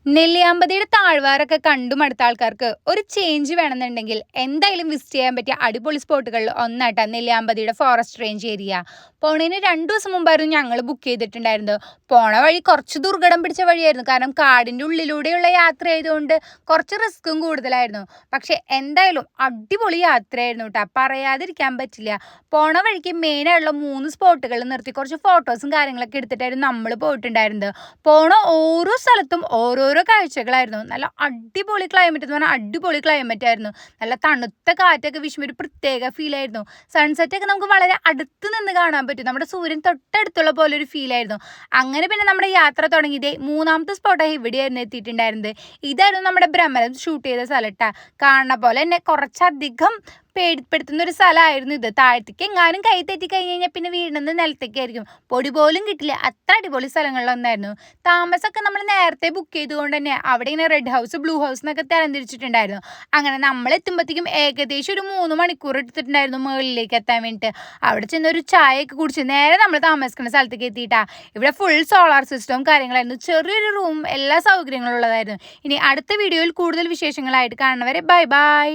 നെല്ലിയാമ്പതിയുടെ താഴ്വാരൊക്കെ കണ്ടു മടുത്ത ആൾക്കാർക്ക് ഒരു ചേഞ്ച് വേണമെന്നുണ്ടെങ്കിൽ എന്തായാലും വിസിറ്റ് ചെയ്യാൻ പറ്റിയ അടിപൊളി സ്പോട്ടുകളിൽ ഒന്നായിട്ടാണ് നെല്ലിയാമ്പതിയുടെ ഫോറസ്റ്റ് റേഞ്ച് ഏരിയ. പോണതിന് 2 ദിവസം മുമ്പായിരുന്നു ഞങ്ങൾ ബുക്ക് ചെയ്തിട്ടുണ്ടായിരുന്നത്. പോണ വഴി കുറച്ച് ദുർഘടം പിടിച്ച വഴിയായിരുന്നു, കാരണം കാടിൻ്റെ ഉള്ളിലൂടെയുള്ള യാത്ര ആയതുകൊണ്ട് കുറച്ച് റിസ്ക്കും കൂടുതലായിരുന്നു. പക്ഷെ എന്തായാലും അടിപൊളി യാത്രയായിരുന്നു കേട്ടോ, പറയാതിരിക്കാൻ പറ്റില്ല. പോണ വഴിക്ക് മെയിനായിട്ടുള്ള 3 സ്പോട്ടുകൾ നിർത്തി കുറച്ച് ഫോട്ടോസും കാര്യങ്ങളൊക്കെ എടുത്തിട്ടായിരുന്നു നമ്മൾ പോയിട്ടുണ്ടായിരുന്നത്. പോണ ഓരോ സ്ഥലത്തും ഓരോരോ കാഴ്ചകളായിരുന്നു. നല്ല അടിപൊളി ക്ലൈമറ്റ് എന്ന് പറഞ്ഞാൽ അടിപൊളി ക്ലൈമറ്റ് ആയിരുന്നു. നല്ല തണുത്ത കാറ്റൊക്കെ വീശുമ്പോൾ ഒരു പ്രത്യേക ഫീലായിരുന്നു. സൺസെറ്റ് ഒക്കെ നമുക്ക് വളരെ അടുത്ത് നിന്ന് കാണാൻ പറ്റും, നമ്മുടെ സൂര്യൻ തൊട്ടടുത്തുള്ള പോലെ ഒരു ഫീലായിരുന്നു. അങ്ങനെ പിന്നെ നമ്മുടെ യാത്ര തുടങ്ങിയത് 3ാമത്തെ സ്പോട്ടായി ഇവിടെയായിരുന്നു എത്തിയിട്ടുണ്ടായിരുന്നത്. ഇതായിരുന്നു നമ്മുടെ ഭ്രമരം ഷൂട്ട് ചെയ്ത സ്ഥലട്ടാ. കാണുന്ന പോലെ തന്നെ കുറച്ചധികം പേടിപ്പെടുത്തുന്ന ഒരു സ്ഥലമായിരുന്നു ഇത്. താഴത്തേക്ക് എങ്ങാനും കൈ തെറ്റി കഴിഞ്ഞ് കഴിഞ്ഞാൽ പിന്നെ വീഴുന്നത് നിലത്തേക്കായിരിക്കും, പൊടി പോലും കിട്ടില്ല. അത്ര അടിപൊളി സ്ഥലങ്ങളിലൊന്നായിരുന്നു. താമസമൊക്കെ നമ്മൾ നേരത്തെ ബുക്ക് ചെയ്തുകൊണ്ട് തന്നെ അവിടെ ഇങ്ങനെ റെഡ് ഹൗസ്, ബ്ലൂ ഹൗസ് എന്നൊക്കെ തരംതിരിച്ചിട്ടുണ്ടായിരുന്നു. അങ്ങനെ നമ്മൾ എത്തുമ്പോഴത്തേക്കും ഏകദേശം ഒരു 3 മണിക്കൂർ എടുത്തിട്ടുണ്ടായിരുന്നു മുകളിലേക്ക് എത്താൻ വേണ്ടിയിട്ട്. അവിടെ ചെന്ന് ഒരു ചായയൊക്കെ കുടിച്ച് നേരെ നമ്മൾ താമസിക്കുന്ന സ്ഥലത്തേക്ക് എത്തിയിട്ടാ. ഇവിടെ ഫുൾ സോളാർ സിസ്റ്റവും കാര്യങ്ങളായിരുന്നു, ചെറിയൊരു റൂം, എല്ലാ സൗകര്യങ്ങളും ഉള്ളതായിരുന്നു. ഇനി അടുത്ത വീഡിയോയിൽ കൂടുതൽ വിശേഷങ്ങളായിട്ട് കാണുന്നവരെ ബൈ ബൈ.